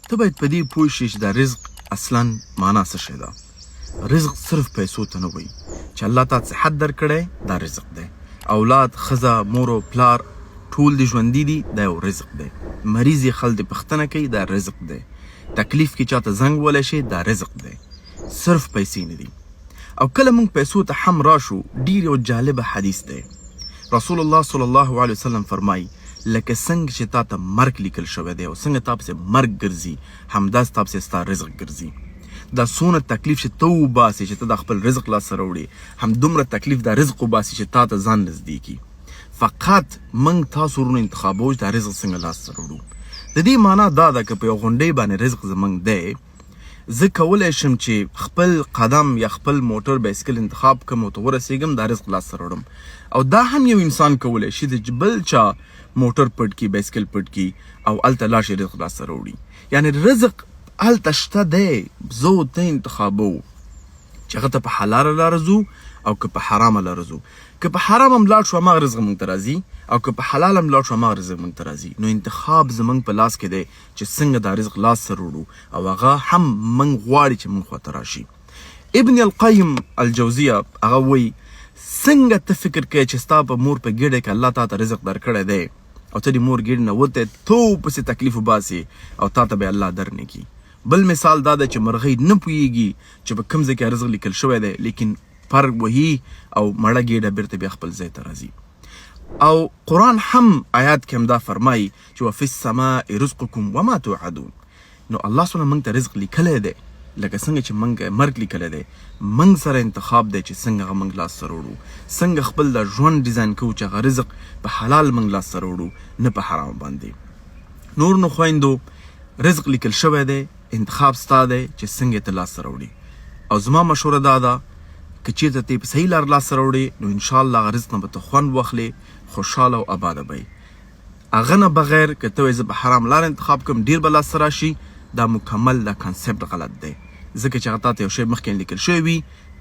ته باید په دې پوه شې چې دا رزق اصلا معنا څه شی ده. رزق صرف پیسو ته نه وایي چې الله تا صحت درکړی دا رزق دی، اولاد ښځه مور و پلار ټول دې ژوندي دي دا یو رزق دی، مریض یې خل دې پوښتنه کوي دا رزق دی، تکلیف کې چاته زنګ ولی شي دا رزق دی، صرف پیسې نه دي. او کله موږ پیسو ته هم راشو ډېر یو جالبه حدیث دی. رسول الله صلی الله علیه وسلم فرمایي لکه څنګه چې تا ته مرګ لیکل شوی دی او څنګه تا پسې مرګ ګرځي همداسې تا پسې ستا رزق ګرځي. دا څونه تکلیف چې ته وباسې چې ته د خپل رزق لاسته راوړې همدومره تکلیف دا رزق وباسي چې تا ته ځان نږدې کړي. فقط موږ تاسو ورونو انتخابوو چې دا رزق څنګه لاسته راوړو. د دې معنا دا ده که په یو غونډۍ باندې رزق زموږ دی، زه کولی شم چې خپل قدم یا خپل موټر بایسکل انتخاب کړم او ته ورسېږم دا رزق لاسته راوړم. او دا هم یو انسان کولی شي چې بل چا موټر پټ کړي بایسکل پټ کړي او هلته لاړ شي رزق لاسته راوړي. یعنې رزق هلته شته دی، زه او ته انتخابوو چې هغه ته په حلاله لاره ځو او که په حرامه لاره ځو. که په حرام هم لاړ شو هماغه رزق موږ ته راځي او که په حلال هم لاړ شو هماغه رزق موږ ته راځي. نو انتخاب زموږ په لاس کې دی چې څنګه دا رزق لاسته راوړو او هغه هم موږ غواړي چې موږ خواته راشي. ابن القیم الجوزیه هغه وایي څنګه ته فکر کوې چې ستا په مور په ګېډه کې الله تا ته رزق درکړی دی او ته د مور ګېډې نه وتی تو پسې تکلیف وباسې او تا ته به الله درنه کړي. بل مثال دا ده چې مرغۍ نه پوهېږي چې په کوم ځای کې رزق لیکل شوی دی لیکن پر وهي او مړه ګېډه بیرته بیا خپل ځای ته راځي. او قرآن هم آیات کې هم دا فرمایي چې وفي السماء رزقکم وما توعدون. نو الله سبحانه موږ ته رزق لیکلی دی لکه څنګه چې موږ مرګ لیکلی دی. موږ سره انتخاب دی چې څنګه هغه موږ لاسته راوړو، څنګه خپل د ژوند ډیزاین کوو چې هغه رزق په حلال موږ لاسته راوړو نه په حرام باندې. نور نو خویندو رزق لیکل شوی دی، انتخاب ستا دی چې څنګه ته لاسته راوړي. او زما مشوره دا ده که چېرته ته یې په صحیح لار لاسته راوړې نو انشاءالله هغه رزق نه به ته خوند واخلې، خوشحاله او آباده به یې. هغه نه بغیر که ته وایې زه په حرام لار انتخاب کوم ډېر به لاسته راشي، دا مکمل دا کانسپټ غلط دی. ځکه چې هغه تا ته یو شی مخکې لیکل شوی وي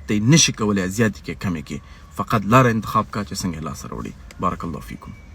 ته یې نشي کولی زیاتې کې کمې کې، فقط لاره انتخاب کا چې څنګه یې لاسته راوړې. بارک الله فیکم.